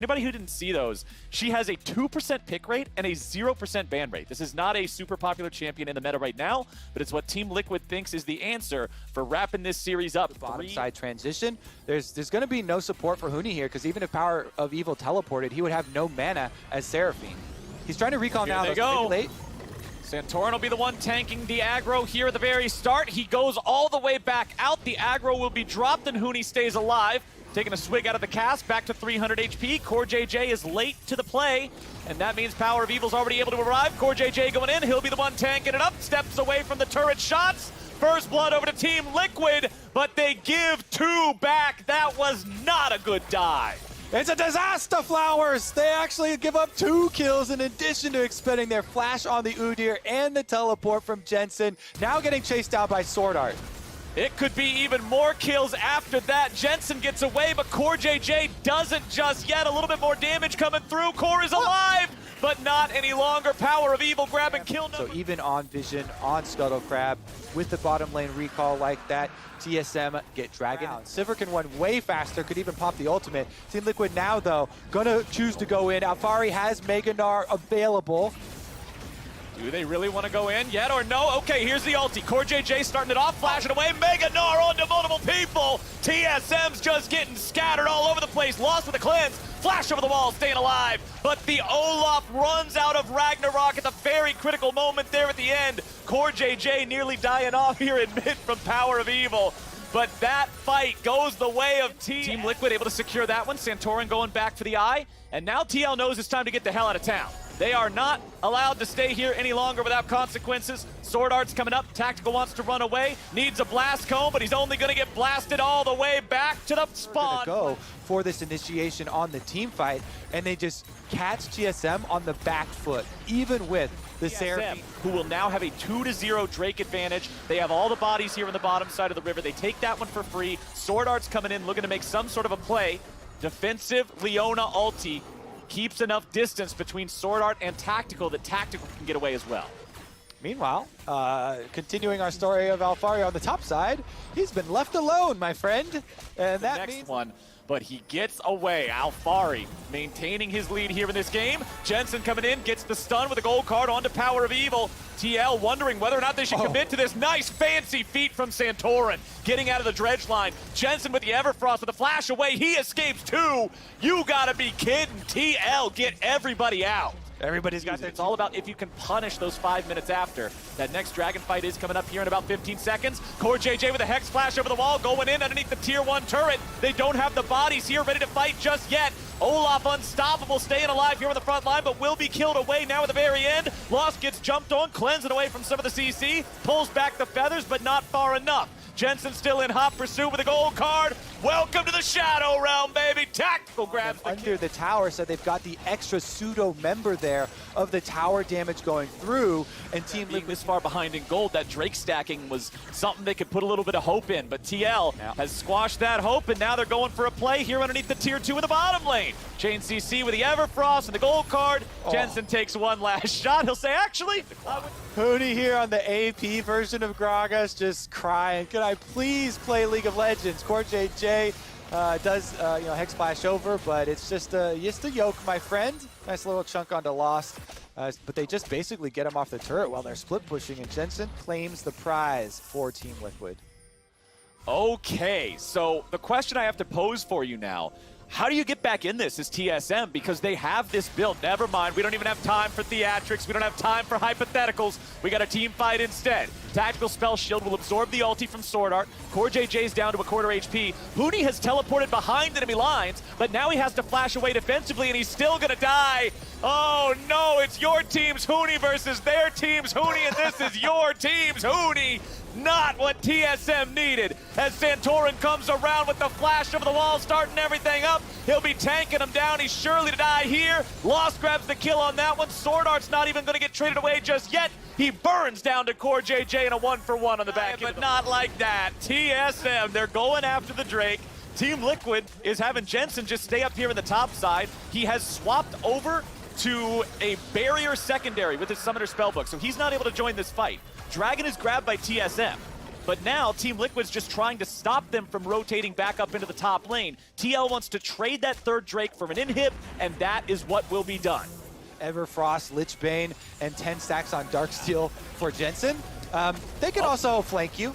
Anybody who didn't see those, she has a 2% pick rate and a 0% ban rate. This is not a super popular champion in the meta right now, but it's what Team Liquid thinks is the answer for wrapping this series up. The bottom side transition. There's going to be no support for Huni here, because even if Power of Evil teleported, he would have no mana as Seraphine. He's trying to recall now. They go. Late. Santorin will be the one tanking the aggro here at the very start. He goes all the way back out. The aggro will be dropped and Huni stays alive. Taking a swig out of the cask, back to 300 HP. Core JJ is late to the play, and that means Power of Evil's already able to arrive. Core JJ going in, he'll be the one tanking it up, steps away from the turret shots. First blood over to Team Liquid, but they give 2 back. That was not a good dive. It's a disaster, Flowers! They actually give up 2 kills in addition to expending their flash on the Udyr and the teleport from Jensen, now getting chased down by Sword Art. It could be even more kills after that. Jensen gets away, but Core JJ doesn't just yet. A little bit more damage coming through. Core is alive, but not any longer. Power of Evil grabbing kill number. So even on Vision, on Scuttle Crab, with the bottom lane recall like that, TSM get Dragon. Sivir can run way faster, could even pop the ultimate. Team Liquid now, though, gonna choose to go in. Alfari has Mega Gnar available. Do they really want to go in yet or no? Okay, here's the ulti. Core JJ starting it off, flashing away. Mega Gnar onto multiple people. TSM's just getting scattered all over the place. Lost with a cleanse. Flash over the wall, staying alive. But the Olaf runs out of Ragnarok at the very critical moment there at the end. Core JJ nearly dying off here in mid from Power of Evil. But that fight goes the way of Team Liquid, able to secure that one. Santorin going back for the eye. And now TL knows it's time to get the hell out of town. They are not allowed to stay here any longer without consequences. Sword Art's coming up. Tactical wants to run away. Needs a blast cone, but he's only going to get blasted all the way back to the spawn. Go for this initiation on the team fight, and they just catch TSM on the back foot, even with the Seraphine, who will now have a 2-0 Drake advantage. They have all the bodies here on the bottom side of the river. They take that one for free. Sword Art's coming in, looking to make some sort of a play. Defensive Leona ulti keeps enough distance between Sword Art and Tactical that Tactical can get away as well. Meanwhile, continuing our story of Alfari on the top side, he's been left alone, my friend. And that next one, but he gets away. Alfari maintaining his lead here in this game. Jensen coming in, gets the stun with a gold card onto Power of Evil. TL wondering whether or not they should commit to this nice fancy feat from Santorin. Getting out of the dredge line. Jensen with the Everfrost with a flash away. He escapes too. You gotta be kidding. TL, get everybody out. Everybody's got their... It's all about if you can punish those 5 minutes after. That next dragon fight is coming up here in about 15 seconds. Core JJ with a Hex Flash over the wall, going in underneath the Tier 1 turret. They don't have the bodies here ready to fight just yet. Olaf unstoppable, staying alive here on the front line, but will be killed away now at the very end. Lost gets jumped on, cleansing away from some of the CC. Pulls back the feathers, but not far enough. Jensen still in hot pursuit with a gold card. Welcome to the Shadow Realm, baby. Tactical grabs the under the tower, so they've got the extra pseudo member there of the tower damage going through. And Team Liquid this far behind in gold, that Drake stacking was something they could put a little bit of hope in. But TL has squashed that hope, and now they're going for a play here underneath the Tier 2 in the bottom lane. Chain CC with the Everfrost and the gold card. Jensen takes one last shot. He'll say, actually, Huni here on the AP version of Gragas, just crying. Can I please play League of Legends? Core JJ does Hex Flash over, but it's just a yoke, my friend. Nice little chunk onto Lost. But they just basically get him off the turret while they're split pushing, and Jensen claims the prize for Team Liquid. Okay, so the question I have to pose for you now, how do you get back in this as TSM? Because they have this build. Never mind, we don't even have time for theatrics. We don't have time for hypotheticals. We got a team fight instead. Tactical Spell Shield will absorb the ulti from Sword Art. Core JJ's down to a quarter HP. Huni has teleported behind enemy lines, but now he has to flash away defensively, and he's still gonna die. Oh no, it's your team's Huni versus their team's Huni, and this is your team's Huni. Not what TSM needed. As Santorin comes around with the flash over the wall, starting everything up. He'll be tanking him down. He's surely to die here. Lost grabs the kill on that one. Sword Art's not even going to get traded away just yet. He burns down to Core JJ in a 1-for-1 on the back. But not like that. TSM, they're going after the Drake. Team Liquid is having Jensen just stay up here in the top side. He has swapped over to a barrier secondary with his Summoner Spellbook, so he's not able to join this fight. Dragon is grabbed by TSM. But now Team Liquid's just trying to stop them from rotating back up into the top lane. TL wants to trade that third Drake from an inhib, and that is what will be done. Everfrost, Lichbane, and 10 stacks on Darksteel for Jensen. They can also flank you.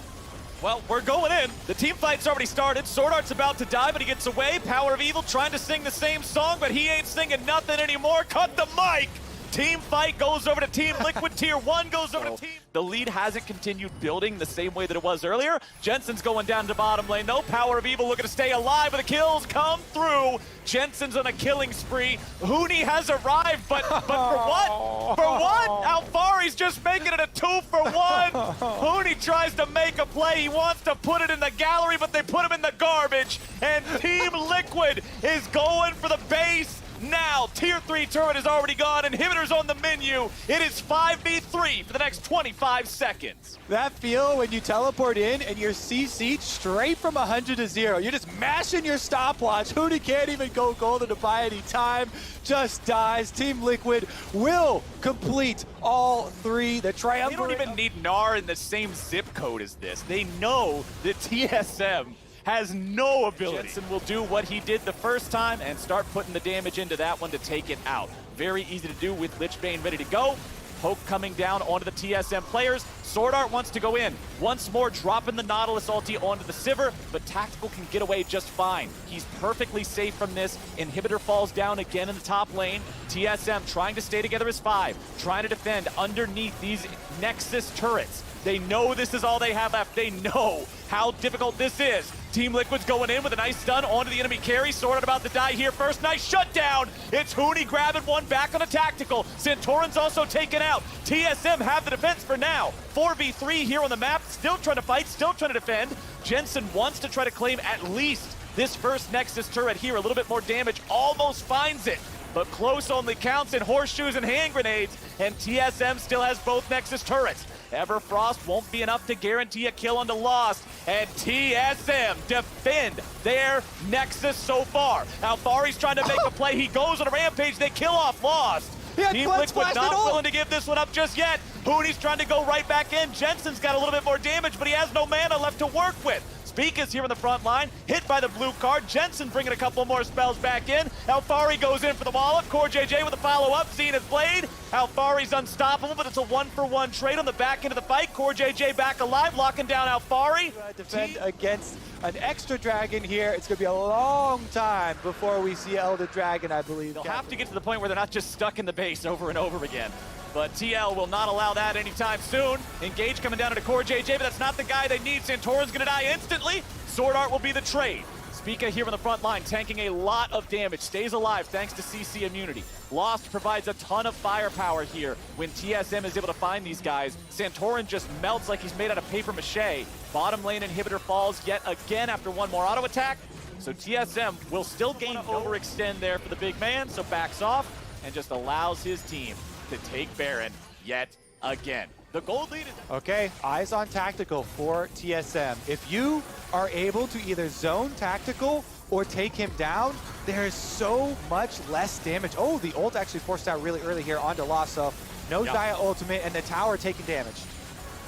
Well, we're going in. The team fight's already started. Sword Art's about to die, but he gets away. Power of Evil trying to sing the same song, but he ain't singing nothing anymore. Cut the mic! Team fight goes over to Team Liquid. Tier 1 goes over to Team... The lead hasn't continued building the same way that it was earlier. Jensen's going down to bottom lane, though. Power of Evil looking to stay alive, but the kills come through. Jensen's on a killing spree. Huni has arrived, but for what? For what? Alfari's just making it a 2-for-1. Huni tries to make a play. He wants to put it in the gallery, but they put him in the garbage. And Team Liquid is going for the base. Now, Tier 3 turret is already gone. Inhibitors on the menu. It is 5v3 for the next 25 seconds. That feel when you teleport in and you're CC'd straight from 100 to 0. You're just mashing your stopwatch. Huni can't even go golden to buy any time. Just dies. Team Liquid will complete all three. The triumvirate. They don't even need Gnar in the same zip code as this. They know that TSM has no ability. Jensen will do what he did the first time and start putting the damage into that one to take it out. Very easy to do with Lichbane ready to go. Poke coming down onto the TSM players. Sword Art wants to go in. Once more, dropping the Nautilus ulti onto the Sivir, but Tactical can get away just fine. He's perfectly safe from this. Inhibitor falls down again in the top lane. TSM trying to stay together as 5, trying to defend underneath these Nexus turrets. They know this is all they have left. They know how difficult this is. Team Liquid's going in with a nice stun onto the enemy carry. Sword Art about to die here first. Nice shutdown. It's Huni grabbing one back on a Tactical. Santorin's also taken out. TSM have the defense for now. 4v3 here on the map. Still trying to fight, still trying to defend. Jensen wants to try to claim at least this first Nexus turret here. A little bit more damage. Almost finds it. But close only counts in horseshoes and hand grenades. And TSM still has both Nexus turrets. Everfrost won't be enough to guarantee a kill onto Lost, and TSM defend their Nexus so far. Alfari's trying to make a play. He goes on a rampage. They kill off Lost. Team Liquid not willing to give this one up just yet. Huni's trying to go right back in. Jensen's got a little bit more damage, but he has no mana left to work with. Speaka's here in the front line, hit by the blue card. Jensen bringing a couple more spells back in. Alfari goes in for the wallop. CoreJJ with a follow-up, seeing his blade. Alfari's unstoppable, but it's a 1-for-1 trade on the back end of the fight. CoreJJ back alive, locking down Alfari. Defend against an extra dragon here. It's going to be a long time before we see Elder Dragon, I believe. They'll have to get to the point where they're not just stuck in the base over and over again. But TL will not allow that anytime soon. Engage coming down into CoreJJ, but that's not the guy they need. Santorin's gonna die instantly. Sword Art will be the trade. Spica here on the front line, tanking a lot of damage. Stays alive thanks to CC immunity. Lost provides a ton of firepower here when TSM is able to find these guys. Santorin just melts like he's made out of paper mache. Bottom lane inhibitor falls yet again after one more auto attack. So TSM will still gain overextend there for the big man, so backs off and just allows his team to take Baron yet again. The gold lead is... Okay, eyes on Tactical for TSM. If you are able to either zone Tactical or take him down, there's so much less damage. Oh, the ult actually forced out really early here onto Lost, so no Dia ultimate, and the tower taking damage.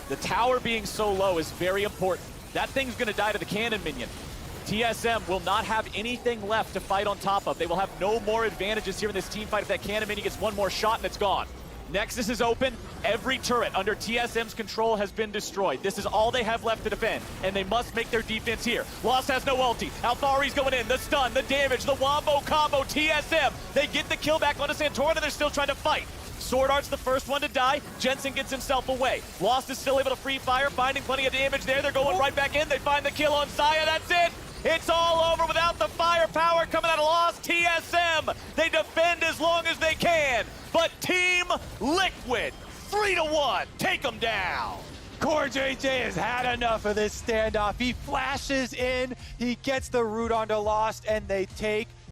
The tower being so low is very important. That thing's gonna die to the cannon minion. TSM will not have anything left to fight on top of. They will have no more advantages here in this team fight if that cannon minion gets one more shot and it's gone. Nexus is open. Every turret under TSM's control has been destroyed. This is all they have left to defend, and they must make their defense here. Lost has no ulti. Alfari's going in. The stun, the damage, the wombo combo. TSM, they get the kill back onto Santorin, and they're still trying to fight. Sword Art's the first one to die. Jensen gets himself away. Lost is still able to free fire, finding plenty of damage there. They're going right back in. They find the kill on Saya. That's it. It's all over without the firepower coming out of Lost. TSM, they defend as long as they can. But Team Liquid, 3-1, take them down. CoreJJ has had enough of this standoff. He flashes in, he gets the root onto Lost, and they take